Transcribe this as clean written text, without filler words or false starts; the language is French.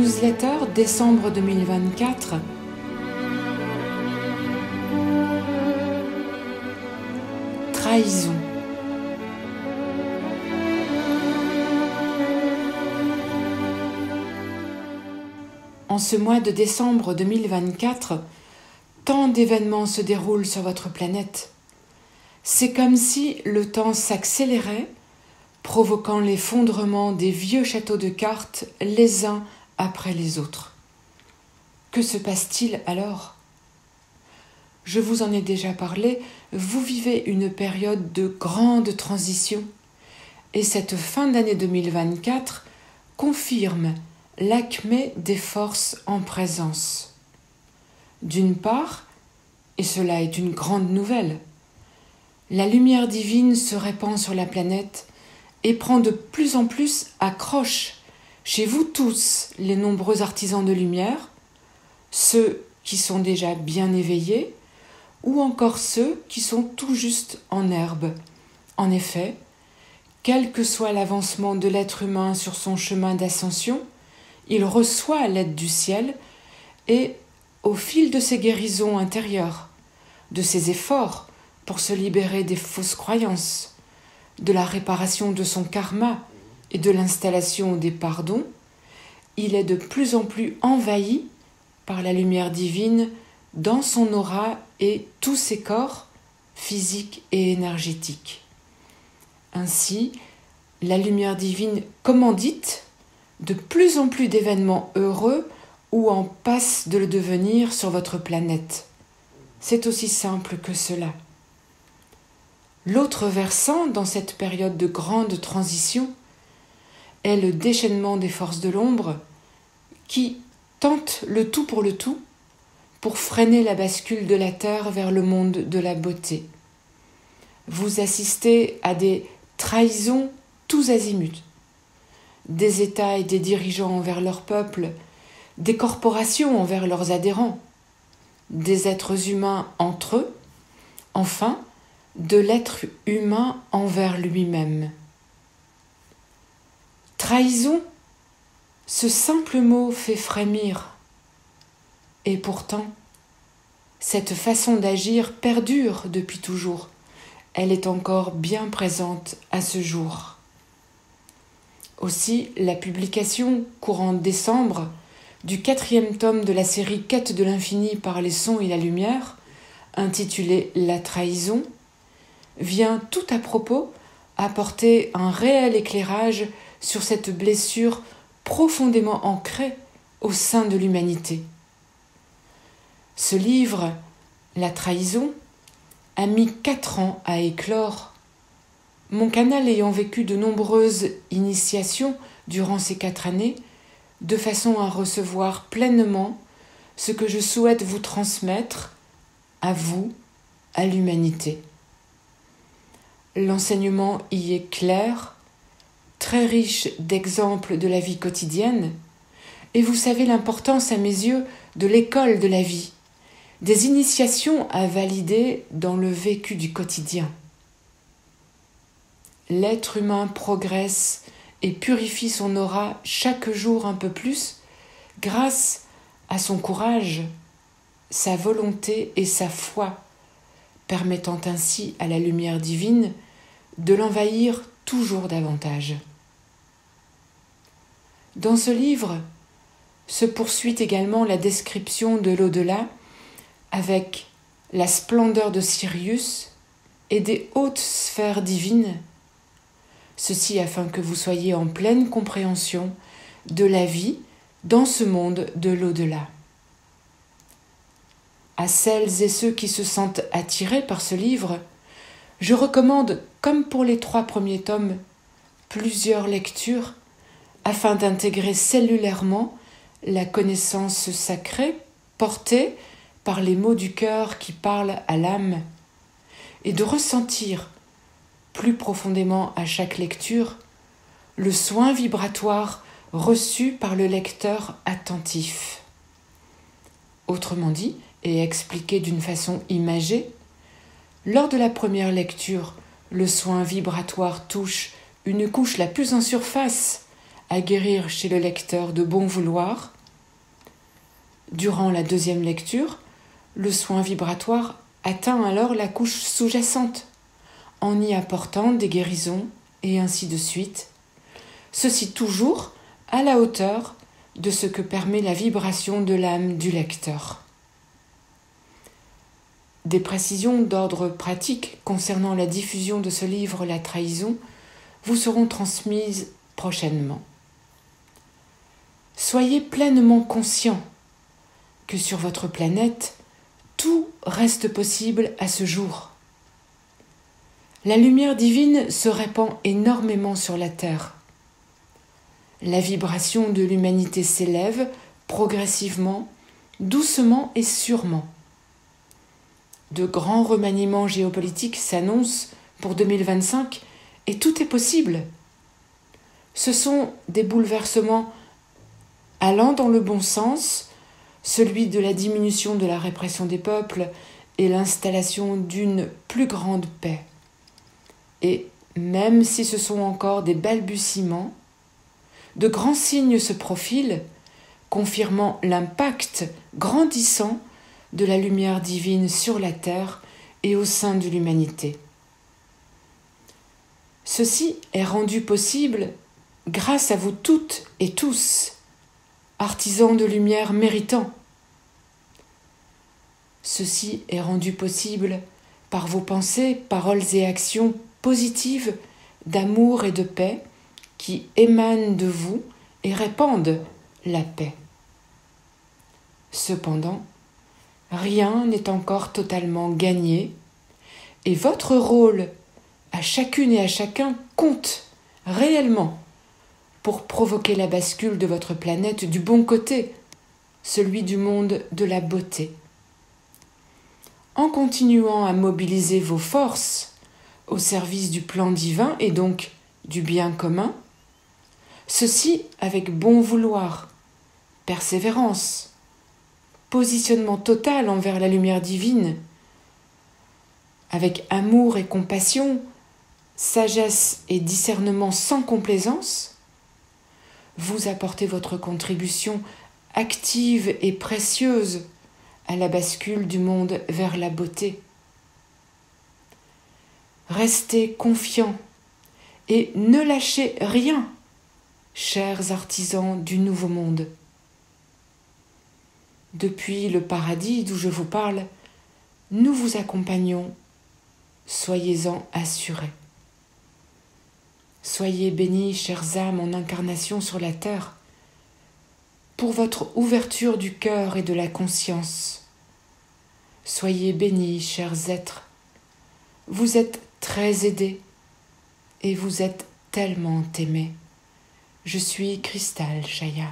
newsletter décembre 2024. Trahison. En ce mois de décembre 2024, tant d'événements se déroulent sur votre planète. C'est comme si le temps s'accélérait, provoquant l'effondrement des vieux châteaux de cartes les uns après les autres. Que se passe-t-il alors ? Je vous en ai déjà parlé, vous vivez une période de grande transition et cette fin d'année 2024 confirme l'acmé des forces en présence. D'une part, et cela est une grande nouvelle, la lumière divine se répand sur la planète et prend de plus en plus accroche chez vous tous les nombreux artisans de lumière, ceux qui sont déjà bien éveillés ou encore ceux qui sont tout juste en herbe. En effet, quel que soit l'avancement de l'être humain sur son chemin d'ascension, il reçoit l'aide du ciel et, au fil de ses guérisons intérieures, de ses efforts pour se libérer des fausses croyances, de la réparation de son karma et de l'installation des pardons, il est de plus en plus envahi par la lumière divine dans son aura et tous ses corps, physiques et énergétiques. Ainsi, la lumière divine commandite de plus en plus d'événements heureux ou en passe de le devenir sur votre planète. C'est aussi simple que cela. L'autre versant dans cette période de grande transition est le déchaînement des forces de l'ombre qui tentent le tout pour freiner la bascule de la Terre vers le monde de la beauté. Vous assistez à des trahisons tous azimuts, des États et des dirigeants envers leur peuple, des corporations envers leurs adhérents, des êtres humains entre eux, enfin, de l'être humain envers lui-même. Trahison, ce simple mot fait frémir. Et pourtant, cette façon d'agir perdure depuis toujours. Elle est encore bien présente à ce jour. Aussi, la publication, courant décembre, du 4e tome de la série Quête de l'infini par les sons et la lumière, intitulée La trahison, vient tout à propos apporter un réel éclairage sur cette blessure profondément ancrée au sein de l'humanité. Ce livre, La trahison, a mis 4 ans à éclore. Mon canal ayant vécu de nombreuses initiations durant ces 4 années, de façon à recevoir pleinement ce que je souhaite vous transmettre, à vous, à l'humanité. L'enseignement y est clair, très riche d'exemples de la vie quotidienne, et vous savez l'importance à mes yeux de l'école de la vie, des initiations à valider dans le vécu du quotidien. L'être humain progresse et purifie son aura chaque jour un peu plus grâce à son courage, sa volonté et sa foi, permettant ainsi à la lumière divine de l'envahir toujours davantage. Dans ce livre se poursuit également la description de l'au-delà avec la splendeur de Sirius et des hautes sphères divines, ceci afin que vous soyez en pleine compréhension de la vie dans ce monde de l'au-delà. À celles et ceux qui se sentent attirés par ce livre, je recommande, comme pour les 3 premiers tomes, plusieurs lectures afin d'intégrer cellulairement la connaissance sacrée portée par les mots du cœur qui parlent à l'âme et de ressentir plus profondément à chaque lecture le soin vibratoire reçu par le lecteur attentif. Autrement dit, et expliqué d'une façon imagée, lors de la première lecture, le soin vibratoire touche une couche la plus en surface à guérir chez le lecteur de bon vouloir, Durant la deuxième lecture, le soin vibratoire atteint alors la couche sous-jacente, en y apportant des guérisons et ainsi de suite, ceci toujours à la hauteur de ce que permet la vibration de l'âme du lecteur. Des précisions d'ordre pratique concernant la diffusion de ce livre La Trahison vous seront transmises prochainement. Soyez pleinement conscient que sur votre planète, tout reste possible à ce jour. La lumière divine se répand énormément sur la Terre. La vibration de l'humanité s'élève progressivement, doucement et sûrement. De grands remaniements géopolitiques s'annoncent pour 2025 et tout est possible. Ce sont des bouleversements allant dans le bon sens, celui de la diminution de la répression des peuples et l'installation d'une plus grande paix. Et même si ce sont encore des balbutiements, de grands signes se profilent, confirmant l'impact grandissant de la lumière divine sur la terre et au sein de l'humanité. Ceci est rendu possible grâce à vous toutes et tous, artisans de lumière méritants. Ceci est rendu possible par vos pensées, paroles et actions positives d'amour et de paix qui émanent de vous et répandent la paix. Cependant, rien n'est encore totalement gagné et votre rôle à chacune et à chacun compte réellement pour provoquer la bascule de votre planète du bon côté, celui du monde de la beauté. En continuant à mobiliser vos forces au service du plan divin et donc du bien commun, ceci avec bon vouloir, persévérance, positionnement total envers la lumière divine, avec amour et compassion, sagesse et discernement sans complaisance, vous apportez votre contribution active et précieuse à la bascule du monde vers la beauté. Restez confiants et ne lâchez rien, chers artisans du nouveau monde. Depuis le paradis d'où je vous parle, nous vous accompagnons, soyez-en assurés. Soyez bénis, chères âmes en incarnation sur la terre, pour votre ouverture du cœur et de la conscience. Soyez bénis, chers êtres, vous êtes très aidés et vous êtes tellement aimés. Je suis Cristal Chaya.